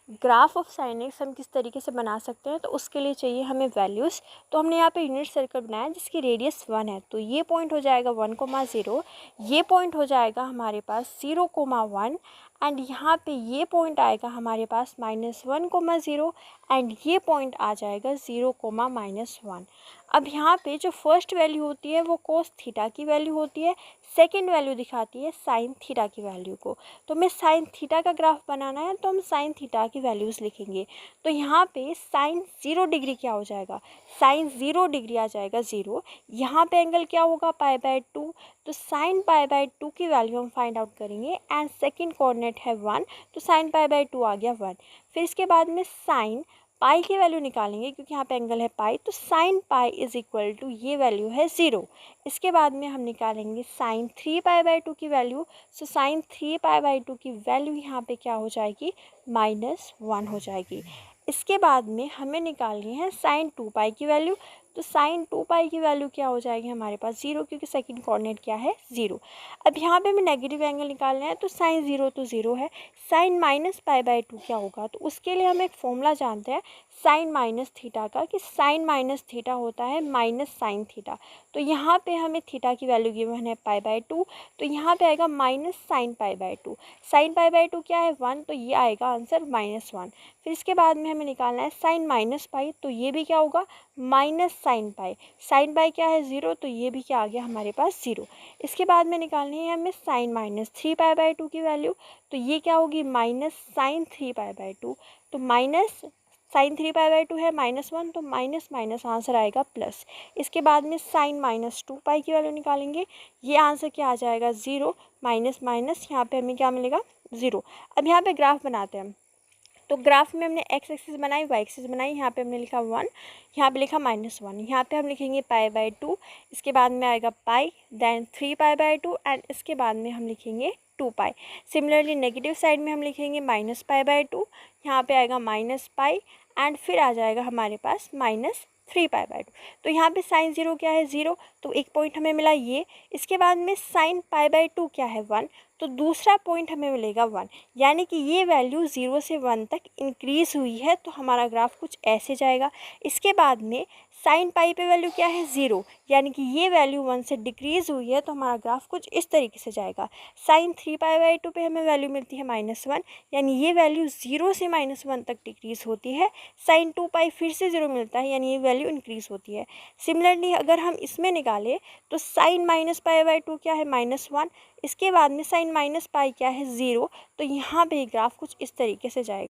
Graph of sine x हम किस तरीके से बना सकते हैं, तो उसके लिए चाहिए हमें वैल्यूज़। तो हमने यहाँ पे यूनिट सर्कल बनाया जिसकी रेडियस 1 है, तो ये पॉइंट हो जाएगा 1,0, ये पॉइंट हो जाएगा हमारे पास 0,1 एंड यहाँ पे ये पॉइंट आएगा हमारे पास -1,0 एंड ये पॉइंट आ जाएगा 0,-1। अब यहाँ पे जो फर्स्ट वैल्यू होती है वो कोस थीटा की वैल्यू होती है, सेकंड वैल्यू दिखाती है साइन थीटा की वैल्यू को। तो हमें साइन थीटा का ग्राफ बनाना है तो हम साइन थीटा की वैल्यूज़ लिखेंगे। तो यहाँ पे साइन 0 डिग्री क्या हो जाएगा, साइन 0 डिग्री आ जाएगा 0। यहाँ पे एंगल क्या होगा π/2, तो साइन π/2 की वैल्यू हम फाइंड आउट करेंगे एंड सेकंड कोऑर्डिनेट है 1, तो साइन π/2 आ गया 1। फिर इसके बाद में साइन पाई की वैल्यू निकालेंगे क्योंकि यहाँ पे एंगल है पाई, तो sine pi is equal to ये वैल्यू है 0। इसके बाद में हम निकालेंगे साइन 3π/2 की वैल्यू। सो साइन 3π/2 की वैल्यू यहाँ पे क्या हो जाएगी, -1 हो जाएगी। इसके बाद में हमें निकालनी है साइन 2π की वैल्यू। तो साइन 2π की वैल्यू क्या हो जाएगी हमारे पास 0, क्योंकि सेकंड कोऑर्डिनेट क्या है 0। अब यहाँ पे हमें नेगेटिव एंगल निकालना है, तो साइन 0 तो 0 है। साइन -π/2 क्या होगा, तो उसके लिए हम एक फॉर्मूला जानते हैं साइन माइनस थीटा का, कि साइन माइनस थीटा होता है माइनस साइन थीटा। तो यहाँ पे हमें थीटा की वैल्यू गिवन है π/2, तो यहाँ पे आएगा माइनस साइन π/2। साइन π/2 क्या है 1, तो ये आएगा आंसर -1। फिर इसके बाद में हमें निकालना है साइन माइनस पाई, तो ये भी क्या होगा minus sine pi. Sine pi क्या है 0, तो ये भी क्या आ गया हमारे पास 0। इसके बाद में निकालनी है हमें साइन -3π/2 की वैल्यू, तो ये क्या होगी माइनस साइन 3π/2। तो माइनस साइन 3π/2 है -1, तो माइनस माइनस आंसर आएगा प्लस। इसके बाद में साइन -2π की वैल्यू निकालेंगे, ये आंसर क्या आ जाएगा 0, माइनस माइनस यहाँ पे हमें क्या मिलेगा 0। अब यहाँ पे ग्राफ बनाते हैं। तो ग्राफ में हमने एक्स एक्सिस बनाई, वाई एक्सिस बनाई। यहाँ पे हमने लिखा 1, यहाँ पे लिखा -1। यहाँ पे हम लिखेंगे π/2, इसके बाद में आएगा पाई, देन 3π/2 एंड इसके बाद में हम लिखेंगे 2π। सिमिलरली नेगेटिव साइड में हम लिखेंगे -π/2, यहाँ पे आएगा -पाई एंड फिर आ जाएगा हमारे पास -3π/2। तो यहाँ पे साइन 0 क्या है 0, तो एक पॉइंट हमें मिला ये। इसके बाद में साइन π/2 क्या है 1, तो दूसरा पॉइंट हमें मिलेगा 1, यानी कि ये वैल्यू 0 से 1 तक इंक्रीज़ हुई है, तो हमारा ग्राफ कुछ ऐसे जाएगा। इसके बाद में साइन पाई पे वैल्यू क्या है 0, यानी कि ये वैल्यू 1 से डिक्रीज़ हुई है, तो हमारा ग्राफ कुछ इस तरीके से जाएगा। साइन 3π/2 पे हमें वैल्यू मिलती है -1, यानी ये वैल्यू 0 से -1 तक डिक्रीज़ होती है। साइन 2π फिर से 0 मिलता है, यानी ये वैल्यू इंक्रीज़ होती है। सिमिलरली अगर हम इसमें निकालें तो साइन -π/2 क्या है -1, इसके बाद में साइन -पाई क्या है 0, तो यहाँ पे ग्राफ कुछ इस तरीके से जाएगा।